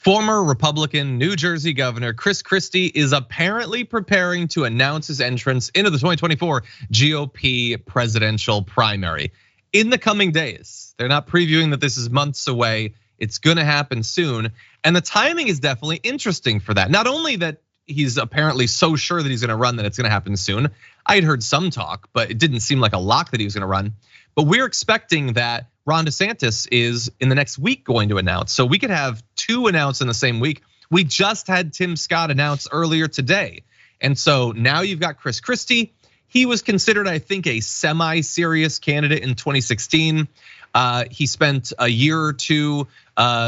Former Republican New Jersey Governor Christie is apparently preparing to announce his entrance into the 2024 GOP presidential primary in the coming days. They're not previewing that this is months away. It's gonna happen soon. And the timing is definitely interesting for that. Not only that he's apparently so sure that he's gonna run that it's gonna happen soon. I had heard some talk, but it didn't seem like a lock that he was gonna run. But we're expecting that Ron DeSantis is in the next week going to announce. So we could have two announced in the same week. We just had Tim Scott announce earlier today. And so now you've got Christie. He was considered, I think, a semi-serious candidate in 2016. He spent a year or two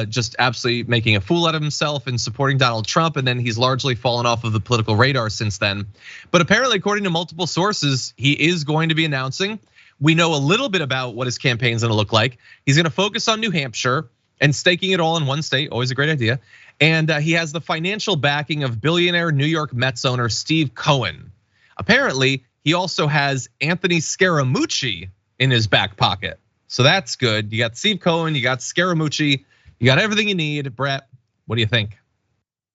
just absolutely making a fool out of himself and supporting Donald Trump. And then he's largely fallen off of the political radar since then. But apparently, according to multiple sources, he is going to be announcing. We know a little bit about what his campaign's gonna look like. He's gonna focus on New Hampshire and staking it all in one state, always a great idea. And he has the financial backing of billionaire New York Mets owner Steve Cohen. Apparently, he also has Anthony Scaramucci in his back pocket. So that's good. You got Steve Cohen, you got Scaramucci, you got everything you need. Brett, what do you think?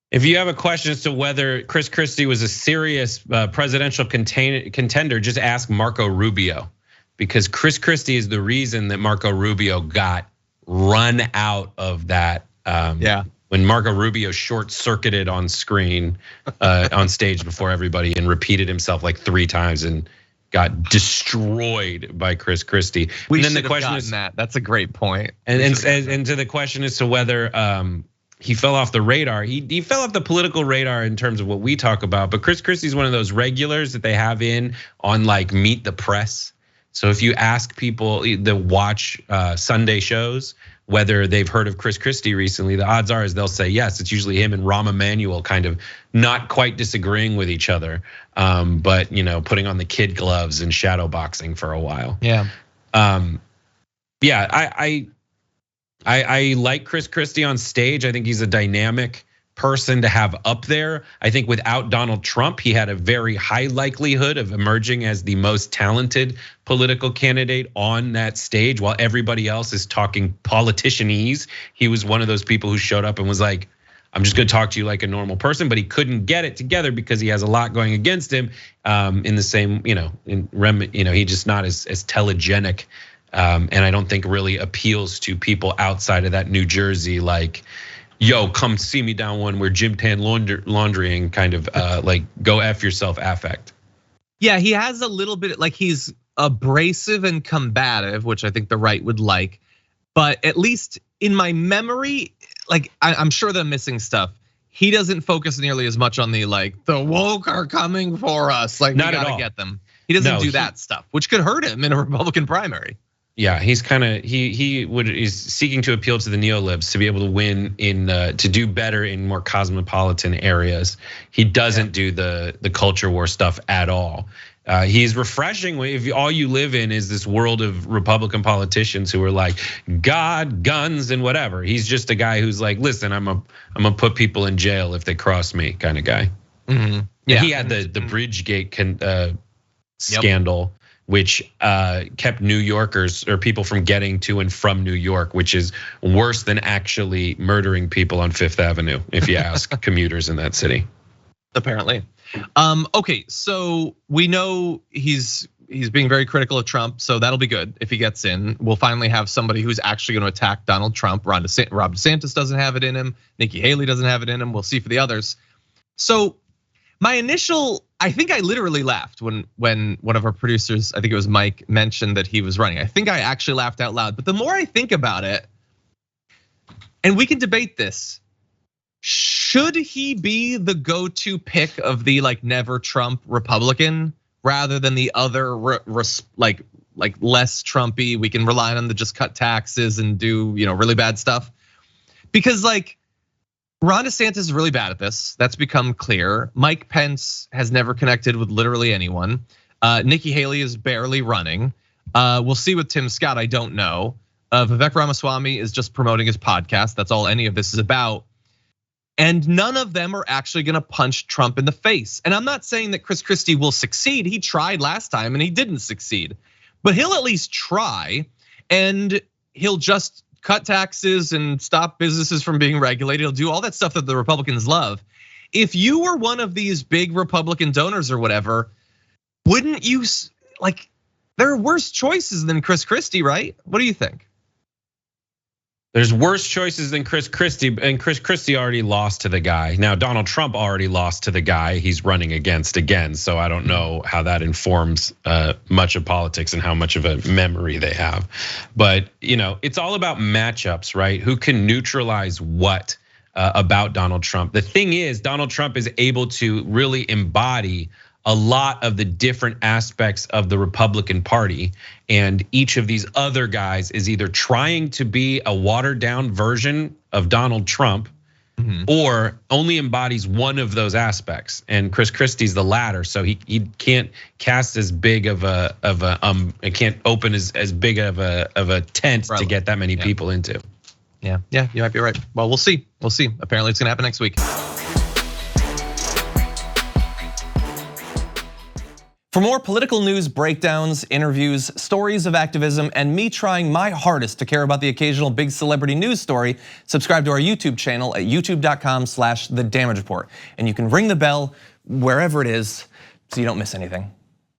If you have a question as to whether Christie was a serious presidential contender, just ask Marco Rubio. Because Christie is the reason that Marco Rubio got run out of that. When Marco Rubio short-circuited on screen, on stage before everybody, and repeated himself like 3 times and got destroyed by Christie. We should have gotten that. That's a great point. And to the question as to whether he fell off the radar. He fell off the political radar in terms of what we talk about. But Christie's one of those regulars that they have in on like Meet the Press. So if you ask people that watch Sunday shows whether they've heard of Christie recently, the odds are is they'll say yes. It's usually him and Rahm Emanuel kind of not quite disagreeing with each other, but putting on the kid gloves and shadow boxing for a while. Yeah. I like Christie on stage. I think he's a dynamic person to have up there. I think without Donald Trump, he had a very high likelihood of emerging as the most talented political candidate on that stage while everybody else is talking politicianese. He was one of those people who showed up and was like, I'm just gonna talk to you like a normal person, but he couldn't get it together because he has a lot going against him in the same, he's just not as telegenic. And I don't think really appeals to people outside of that New Jersey, like, yo, come see me down one where Jim Tan laundrying kind of like go F yourself affect. Yeah, he has a little bit, like he's abrasive and combative, which I think the right would like. But at least in my memory, like I'm sure they're missing stuff. He doesn't focus nearly as much on the like, the woke are coming for us. Like, we gotta get them. He doesn't do that stuff, which could hurt him in a Republican primary. Yeah, he's kind of he's seeking to appeal to the neolibs to be able to win to do better in more cosmopolitan areas. He doesn't do the culture war stuff at all. He's refreshing if all you live in is this world of Republican politicians who are like God, guns, and whatever. He's just a guy who's like, listen, I'm gonna put people in jail if they cross me, kind of guy. Mm-hmm. Yeah, he had the Bridgegate scandal, which kept New Yorkers or people from getting to and from New York, which is worse than actually murdering people on Fifth Avenue, if you ask commuters in that city. Apparently. Okay, so we know he's being very critical of Trump, so that'll be good if he gets in. We'll finally have somebody who's actually going to attack Donald Trump. Rob DeSantis doesn't have it in him. Nikki Haley doesn't have it in him. We'll see for the others. So my initial, I think I literally laughed when one of our producers, I think it was Mike, mentioned that he was running. I think I actually laughed out loud. But the more I think about it, and we can debate this, should he be the go-to pick of the like never Trump Republican rather than the other like less Trumpy? We can rely on him to just cut taxes and do really bad stuff. Because like Ron DeSantis is really bad at this. That's become clear. Mike Pence has never connected with literally anyone. Nikki Haley is barely running. We'll see with Tim Scott, I don't know. Vivek Ramaswamy is just promoting his podcast. That's all any of this is about. And none of them are actually gonna punch Trump in the face. And I'm not saying that Christie will succeed. He tried last time and he didn't succeed. But he'll at least try, and he'll just cut taxes and stop businesses from being regulated. He'll do all that stuff that the Republicans love. If you were one of these big Republican donors or whatever, wouldn't you like? There are worse choices than Chris Christie, right? What do you think? There's worse choices than Chris Christie, and Chris Christie already lost to the guy. Now, Donald Trump already lost to the guy he's running against again, so I don't know how that informs much of politics and how much of a memory they have. But it's all about matchups, right? Who can neutralize what about Donald Trump? The thing is, Donald Trump is able to really embody a lot of the different aspects of the Republican Party, and each of these other guys is either trying to be a watered down version of Donald Trump or only embodies one of those aspects. And Chris Christie's the latter, so he can't cast as big of a it can't open as big of a tent to get that many people into. Yeah, you might be right. Well, we'll see. Apparently it's gonna happen next week. For more political news breakdowns, interviews, stories of activism, and me trying my hardest to care about the occasional big celebrity news story, subscribe to our YouTube channel at youtube.com/thedamagereport. And you can ring the bell wherever it is so you don't miss anything.